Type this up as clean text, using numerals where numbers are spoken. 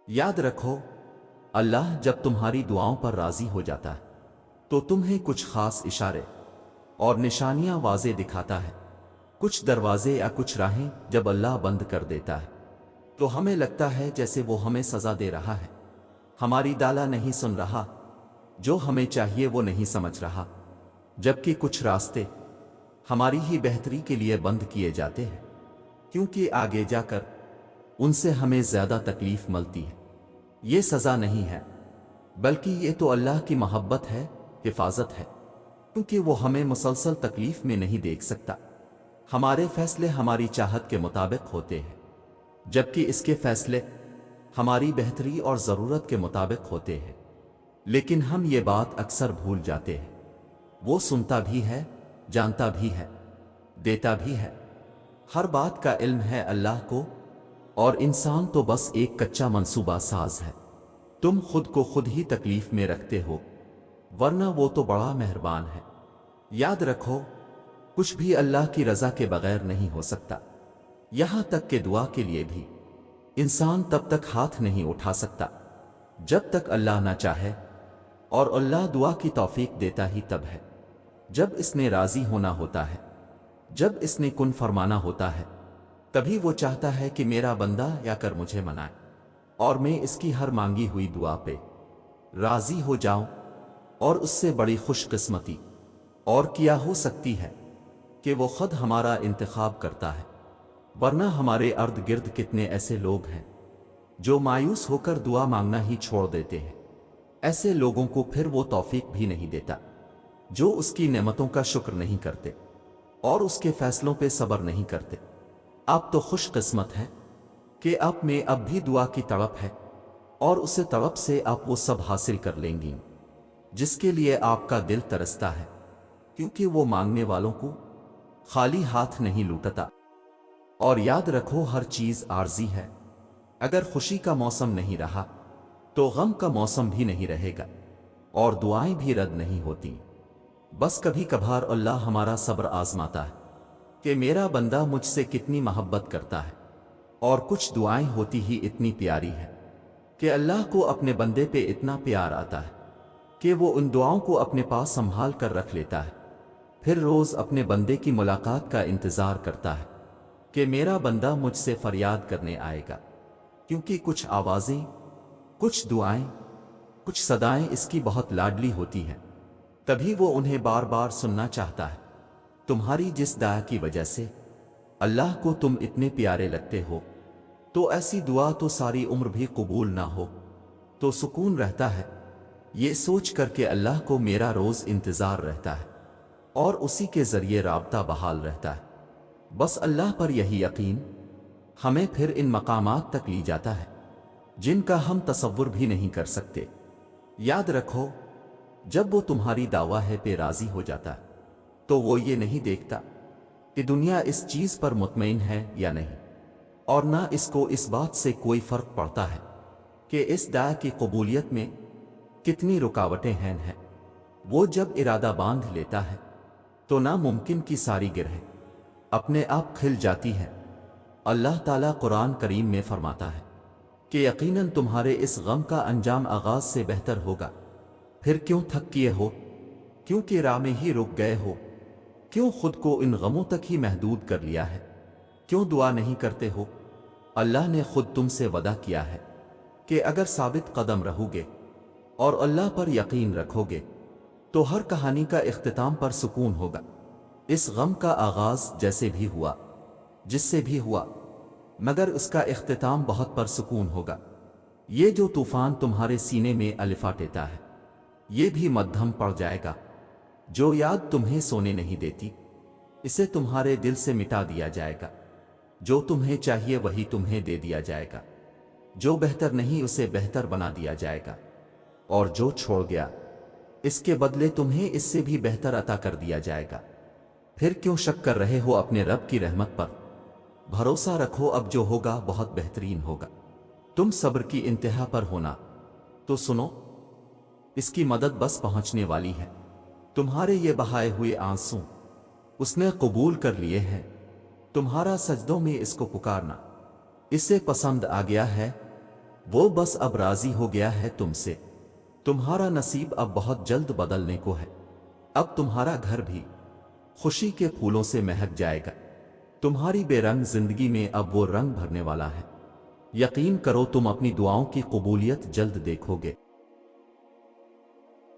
याद रखो, अल्लाह जब तुम्हारी दुआओं पर राजी हो जाता है तो तुम्हें कुछ खास इशारे और निशानियां वाज़े दिखाता है। कुछ दरवाजे या कुछ राहें जब अल्लाह बंद कर देता है तो हमें लगता है जैसे वो हमें सजा दे रहा है, हमारी दाला नहीं सुन रहा, जो हमें चाहिए वो नहीं समझ रहा। जबकि कुछ रास्ते हमारी ही बेहतरी के लिए बंद किए जाते हैं, क्योंकि आगे जाकर उनसे हमें ज्यादा तकलीफ मिलती है। ये सजा नहीं है, बल्कि ये तो अल्लाह की मोहब्बत है, हिफाजत है, क्योंकि वो हमें मुसलसल तकलीफ में नहीं देख सकता। हमारे फैसले हमारी चाहत के मुताबिक होते हैं, जबकि इसके फैसले हमारी बेहतरी और ज़रूरत के मुताबिक होते हैं। लेकिन हम ये बात अक्सर भूल जाते हैं। वो सुनता भी है, जानता भी है, देता भी है। हर बात का इल्म है अल्लाह को, और इंसान तो बस एक कच्चा मंसूबा साज है। तुम खुद को खुद ही तकलीफ में रखते हो, वरना वो तो बड़ा मेहरबान है। याद रखो, कुछ भी अल्लाह की रज़ा के बगैर नहीं हो सकता। यहां तक कि दुआ के लिए भी इंसान तब तक हाथ नहीं उठा सकता जब तक अल्लाह ना चाहे, और अल्लाह दुआ की तौफीक देता ही तब है जब इसने राजी होना होता है, जब इसने कुन फरमाना होता है। तभी वो चाहता है कि मेरा बंदा या कर मुझे मनाए और मैं इसकी हर मांगी हुई दुआ पे राजी हो जाऊं। और उससे बड़ी खुशकिस्मती और क्या हो सकती है कि वो खुद हमारा इंतखाब करता है। वरना हमारे अर्द गिर्द कितने ऐसे लोग हैं जो मायूस होकर दुआ मांगना ही छोड़ देते हैं। ऐसे लोगों को फिर वो तौफीक भी नहीं देता, जो उसकी नेमतों का शुक्र नहीं करते और उसके फैसलों पे सब्र नहीं करते। आप तो खुशकिस्मत हैं कि आप में अब भी दुआ की तड़प है, और उसे तड़प से आप वो सब हासिल कर लेंगी जिसके लिए आपका दिल तरसता है, क्योंकि वो मांगने वालों को खाली हाथ नहीं लूटता। और याद रखो, हर चीज आर्जी है। अगर खुशी का मौसम नहीं रहा तो गम का मौसम भी नहीं रहेगा, और दुआएं भी रद्द नहीं होती। बस कभी कभार अल्लाह हमारा सब्र आजमाता है कि मेरा बंदा मुझसे कितनी मोहब्बत करता है। और कुछ दुआएं होती ही इतनी प्यारी है कि अल्लाह को अपने बंदे पे इतना प्यार आता है कि वो उन दुआओं को अपने पास संभाल कर रख लेता है। फिर रोज अपने बंदे की मुलाकात का इंतजार करता है कि मेरा बंदा मुझसे फरियाद करने आएगा, क्योंकि कुछ आवाजें, कुछ दुआएं, कुछ सदाएं इसकी बहुत लाडली होती हैं। तभी वो उन्हें बार बार सुनना चाहता है। तुम्हारी जिस दुआ की वजह से अल्लाह को तुम इतने प्यारे लगते हो, तो ऐसी दुआ तो सारी उम्र भी कबूल ना हो तो सुकून रहता है, ये सोच कर के अल्लाह को मेरा रोज इंतजार रहता है और उसी के जरिए राबता बहाल रहता है। बस अल्लाह पर यही यकीन हमें फिर इन मकामात तक ली जाता है जिनका हम तसव्वुर भी नहीं कर सकते। याद रखो, जब वो तुम्हारी दावा है पे राजी हो जाता है तो वो ये नहीं देखता कि दुनिया इस चीज पर मुतमईन है या नहीं, और ना इसको इस बात से कोई फर्क पड़ता है कि इस दुआ की कबूलियत में कितनी रुकावटें हैं। वो जब इरादा बांध लेता है तो नामुमकिन की सारी गिरह अपने आप खिल जाती है। अल्लाह ताला कुरान करीम में फरमाता है कि यकीनन तुम्हारे इस गम का अंजाम आगाज से बेहतर होगा। फिर क्यों थक किए हो, क्योंकि राह में ही रुक गए हो, क्यों खुद को इन गमों तक ही महदूद कर लिया है, क्यों दुआ नहीं करते हो। अल्लाह ने खुद तुमसे वदा किया है कि अगर साबित कदम रहोगे और अल्लाह पर यकीन रखोगे तो हर कहानी का इख्तिताम पर सुकून होगा। इस गम का आगाज जैसे भी हुआ, जिससे भी हुआ, मगर उसका इख्तिताम बहुत परसुकून होगा। ये जो तूफान तुम्हारे सीने में अलिफाटेता है, ये भी मध्यम पड़ जाएगा। जो याद तुम्हें सोने नहीं देती, इसे तुम्हारे दिल से मिटा दिया जाएगा। जो तुम्हें चाहिए वही तुम्हें दे दिया जाएगा, जो बेहतर नहीं उसे बेहतर बना दिया जाएगा, और जो छोड़ गया इसके बदले तुम्हें इससे भी बेहतर अता कर दिया जाएगा। फिर क्यों शक कर रहे हो अपने रब की रहमत पर? भरोसा रखो, अब जो होगा बहुत बेहतरीन होगा। तुम सब्र की इंतहा पर होना तो सुनो, इसकी मदद बस पहुंचने वाली है। तुम्हारे ये बहाए हुए आंसू उसने कबूल कर लिए हैं। तुम्हारा सजदों में इसको पुकारना इसे पसंद आ गया है। وہ بس اب راضی ہو گیا ہے تم سے۔ تمہارا نصیب اب بہت جلد بدلنے کو ہے۔ اب تمہارا گھر بھی خوشی کے پھولوں سے مہک جائے گا۔ تمہاری بے رنگ زندگی میں اب وہ رنگ بھرنے والا ہے۔ یقین کرو تم اپنی دعاؤں کی قبولیت جلد دیکھو گے۔